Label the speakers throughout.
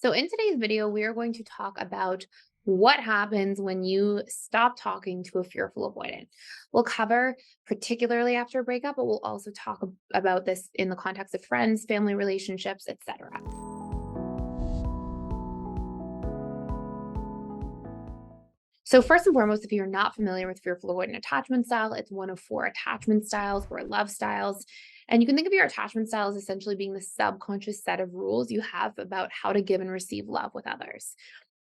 Speaker 1: So, in today's video, we are going to talk about what happens when you stop talking to a fearful avoidant. We'll cover particularly after a breakup, but we'll also talk about this in the context of friends, family relationships, etc. So, first and foremost, if you're not familiar with fearful avoidant attachment style, it's one of four attachment styles or love styles. And you can think of your attachment style as essentially being the subconscious set of rules you have about how to give and receive love with others.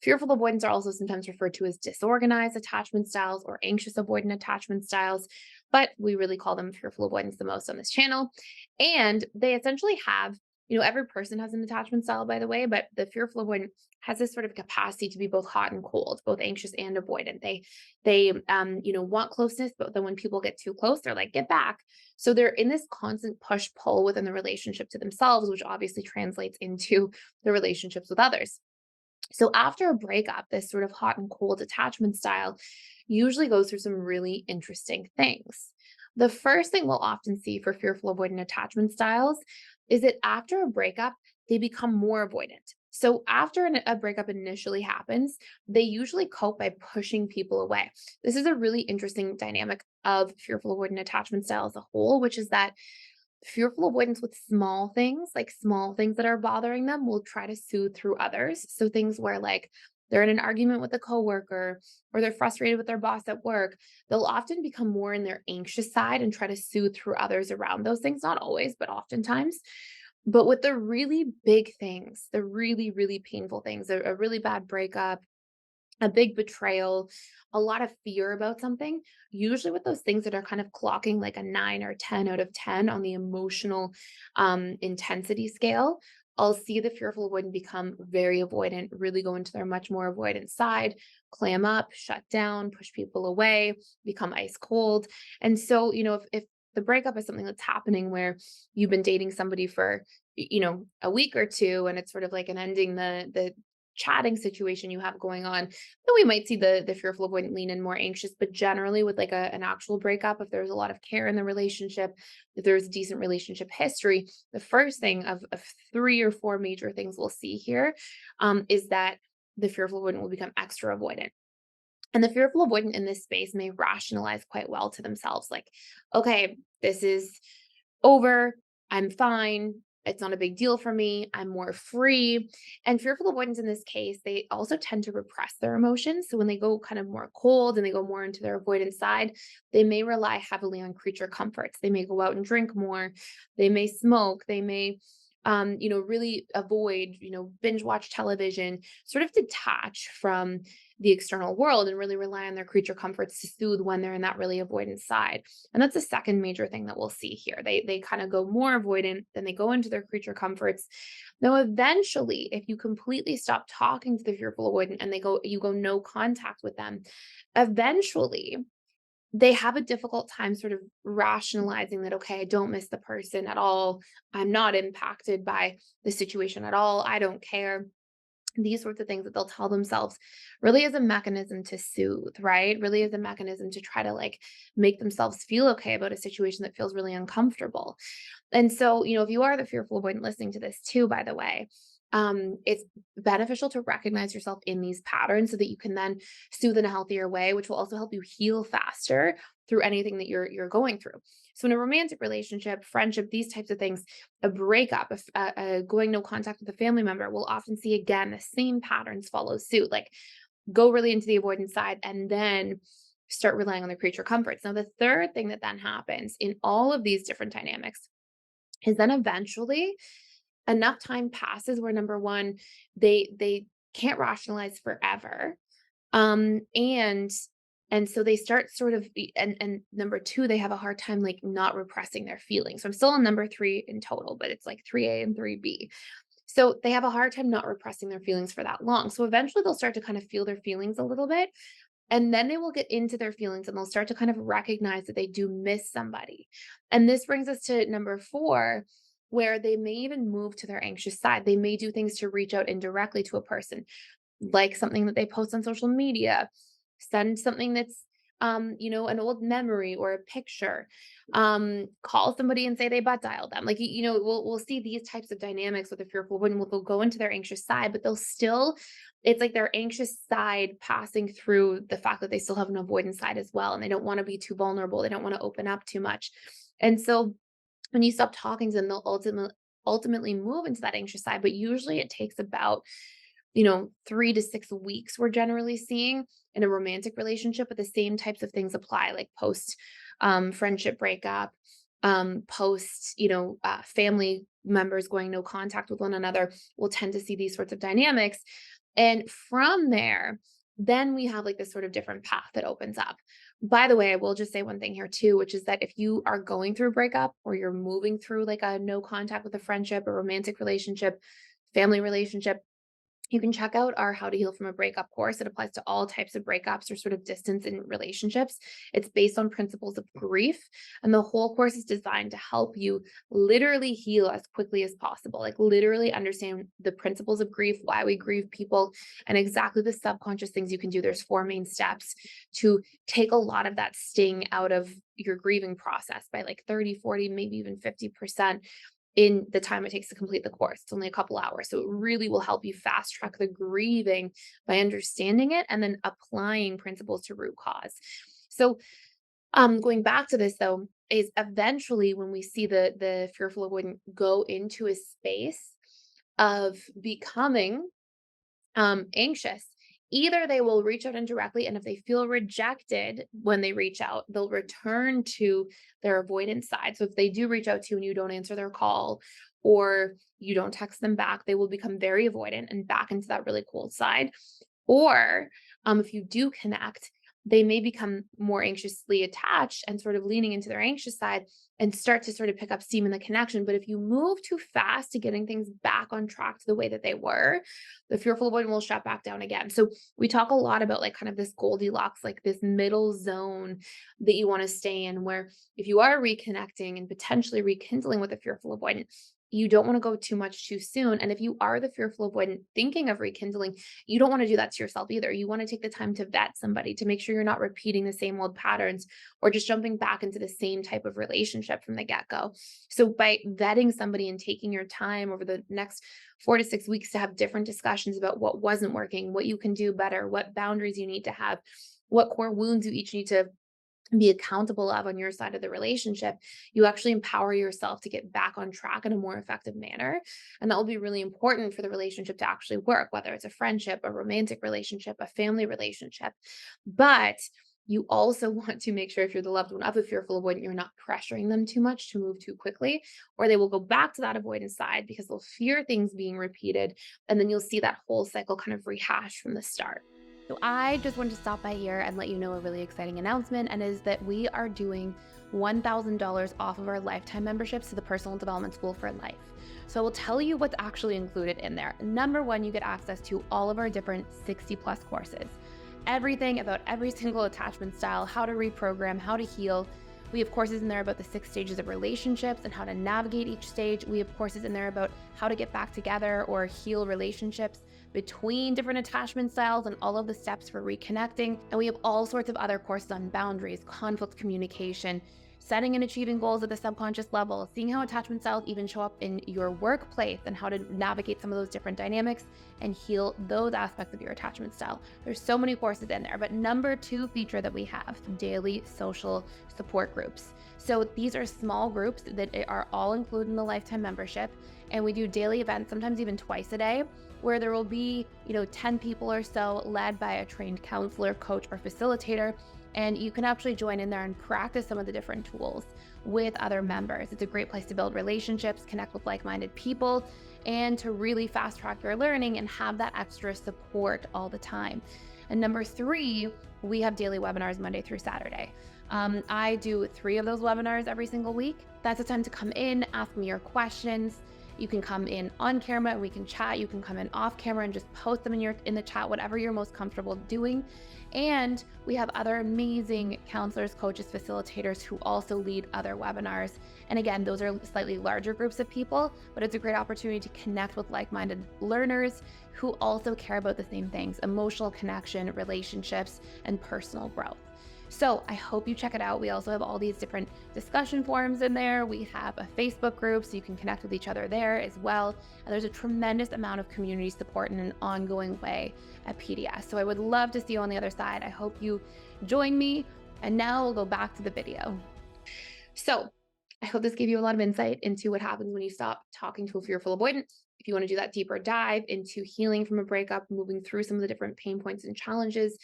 Speaker 1: Fearful avoidants are also sometimes referred to as disorganized attachment styles or anxious avoidant attachment styles, but we really call them fearful avoidance the most on this channel. And they essentially have, every person has an attachment style, by the way, but the fearful avoidant has this sort of capacity to be both hot and cold, both anxious and avoidant. They want closeness, but then when people get too close, they're like, get back. So they're in this constant push pull within the relationship to themselves, which obviously translates into the relationships with others. So after a breakup, this sort of hot and cold attachment style usually goes through some really interesting things. The first thing we'll often see for fearful avoidant attachment styles is that after a breakup, they become more avoidant. So after a breakup initially happens, they usually cope by pushing people away. This is a really interesting dynamic of fearful avoidant attachment style as a whole, which is that fearful avoidance with small things, like small things that are bothering them, will try to soothe through others. So things where like they're in an argument with a coworker or they're frustrated with their boss at work, they'll often become more in their anxious side and try to soothe through others around those things. Not always, but oftentimes. But with the really big things, the really, really painful things, a really bad breakup, a big betrayal, a lot of fear about something, usually with those things that are kind of clocking like a 9 or 10 out of 10 on the emotional intensity scale, I'll see the fearful avoidant become very avoidant, really go into their much more avoidant side, clam up, shut down, push people away, become ice cold. And so, if the breakup is something that's happening where you've been dating somebody for a week or two and it's sort of like an ending the chatting situation you have going on, then we might see the fearful avoidant lean in more anxious. But generally, with like an actual breakup, if there's a lot of care in the relationship, if there's a decent relationship history, the first thing of three or four major things we'll see here is that the fearful avoidant will become extra avoidant. And the fearful avoidant in this space may rationalize quite well to themselves, like, okay, this is over. I'm fine. It's not a big deal for me. I'm more free. And fearful avoidance in this case, they also tend to repress their emotions. So when they go kind of more cold and they go more into their avoidance side, they may rely heavily on creature comforts. They may go out and drink more. They may smoke. They may really avoid, binge watch television, sort of detach from the external world and really rely on their creature comforts to soothe when they're in that really avoidant side. And that's the second major thing that we'll see here. They kind of go more avoidant, then they go into their creature comforts. Now, eventually, if you completely stop talking to the fearful avoidant and you go no contact with them, eventually they have a difficult time sort of rationalizing that, okay, I don't miss the person at all. I'm not impacted by the situation at all. I don't care. These sorts of things that they'll tell themselves really as a mechanism to soothe, right? Really as a mechanism to try to like make themselves feel okay about a situation that feels really uncomfortable. And so, if you are the fearful avoidant listening to this too, by the way, it's beneficial to recognize yourself in these patterns so that you can then soothe in a healthier way, which will also help you heal faster through anything that you're going through. So in a romantic relationship, friendship, these types of things, a breakup, going no contact with a family member, we'll often see again the same patterns follow suit. Like go really into the avoidance side and then start relying on the creature comforts. Now, the third thing that then happens in all of these different dynamics is then eventually enough time passes where number one, they can't rationalize forever. And so they start sort of and number two, they have a hard time like not repressing their feelings. So I'm still on number three in total, but it's like 3A and 3B. So they have a hard time not repressing their feelings for that long. So eventually they'll start to kind of feel their feelings a little bit. And then they will get into their feelings and they'll start to kind of recognize that they do miss somebody. And this brings us to number four, where they may even move to their anxious side. They may do things to reach out indirectly to a person, like something that they post on social media, send something that's an old memory or a picture. Call somebody and say they butt dialed them. Like, we'll see these types of dynamics with a fearful when they'll go into their anxious side, but they'll still, it's like their anxious side passing through the fact that they still have an avoidance side as well. And they don't want to be too vulnerable. They don't want to open up too much. And so when you stop talking to them, they'll ultimately move into that anxious side. But usually it takes about 3 to 6 weeks, we're generally seeing in a romantic relationship, but the same types of things apply, like post friendship breakup, post, family members going no contact with one another. We'll tend to see these sorts of dynamics. And from there, then we have like this sort of different path that opens up. By the way, I will just say one thing here too, which is that if you are going through a breakup or you're moving through like a no contact with a friendship, a romantic relationship, family relationship, you can check out our How to Heal from a Breakup course. It applies to all types of breakups or sort of distance in relationships. It's based on principles of grief. And the whole course is designed to help you literally heal as quickly as possible, like literally understand the principles of grief, why we grieve people, and exactly the subconscious things you can do. There's 4 main steps to take a lot of that sting out of your grieving process by like 30, 40, maybe even 50% in the time it takes to complete the course. It's only a couple hours. So it really will help you fast track the grieving by understanding it and then applying principles to root cause. So going back to this though, is eventually when we see the fearful avoidant go into a space of becoming anxious, either they will reach out indirectly, and if they feel rejected when they reach out, they'll return to their avoidance side. So if they do reach out to you and you don't answer their call or you don't text them back, they will become very avoidant and back into that really cold side. Or if you do connect, they may become more anxiously attached and sort of leaning into their anxious side and start to sort of pick up steam in the connection. But if you move too fast to getting things back on track to the way that they were, the fearful avoidant will shut back down again. So we talk a lot about like kind of this Goldilocks, like this middle zone that you want to stay in, where if you are reconnecting and potentially rekindling with a fearful avoidant, you don't want to go too much too soon. And if you are the fearful avoidant thinking of rekindling, you don't want to do that to yourself either. You want to take the time to vet somebody to make sure you're not repeating the same old patterns or just jumping back into the same type of relationship from the get-go. So by vetting somebody and taking your time over the next 4 to 6 weeks to have different discussions about what wasn't working, what you can do better, what boundaries you need to have, what core wounds you each need to be accountable of on your side of the relationship, you actually empower yourself to get back on track in a more effective manner. And that will be really important for the relationship to actually work, whether it's a friendship, a romantic relationship, a family relationship. But you also want to make sure if you're the loved one of a fearful avoidant, you're not pressuring them too much to move too quickly, or they will go back to that avoidance side because they'll fear things being repeated. And then you'll see that whole cycle kind of rehash from the start. So I just wanted to stop by here and let you know a really exciting announcement, and is that we are doing $1,000 off of our lifetime memberships to the Personal Development School for Life. So I will tell you what's actually included in there. Number one, you get access to all of our different 60 plus courses. Everything about every single attachment style, how to reprogram, how to heal. We have courses in there about the 6 stages of relationships and how to navigate each stage. We have courses in there about how to get back together or heal relationships between different attachment styles and all of the steps for reconnecting. And we have all sorts of other courses on boundaries, conflict communication, setting and achieving goals at the subconscious level, seeing how attachment styles even show up in your workplace and how to navigate some of those different dynamics and heal those aspects of your attachment style. There's so many courses in there, but number 2 feature that we have, daily social support groups. So these are small groups that are all included in the lifetime membership, and we do daily events, sometimes even twice a day, where there will be, 10 people or so led by a trained counselor, coach, or facilitator. And you can actually join in there and practice some of the different tools with other members. It's a great place to build relationships, connect with like-minded people, and to really fast track your learning and have that extra support all the time. And number 3, we have daily webinars Monday through Saturday. I do 3 of those webinars every single week. That's a time to come in, ask me your questions. You can come in on camera and we can chat. You can come in off camera and just post them in the chat, whatever you're most comfortable doing. And we have other amazing counselors, coaches, facilitators who also lead other webinars. And again, those are slightly larger groups of people, but it's a great opportunity to connect with like-minded learners who also care about the same things: emotional connection, relationships, and personal growth. So I hope you check it out. We also have all these different discussion forums in there. We have a Facebook group so you can connect with each other there as well. And there's a tremendous amount of community support in an ongoing way at PDS. So I would love to see you on the other side. I hope you join me. And now we'll go back to the video. So I hope this gave you a lot of insight into what happens when you stop talking to a fearful avoidant. If you want to do that deeper dive into healing from a breakup, moving through some of the different pain points and challenges,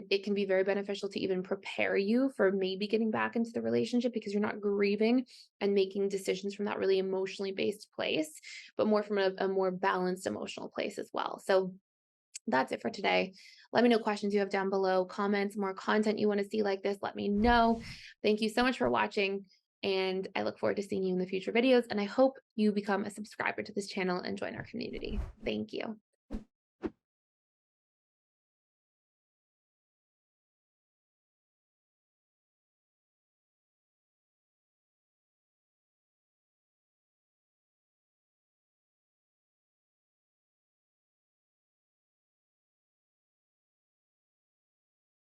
Speaker 1: it can be very beneficial to even prepare you for maybe getting back into the relationship because you're not grieving and making decisions from that really emotionally based place, but more from a more balanced emotional place as well. So that's it for today. Let me know questions you have down below, comments, more content you want to see like this, let me know. Thank you so much for watching, and I look forward to seeing you in the future videos, and I hope you become a subscriber to this channel and join our community. Thank you.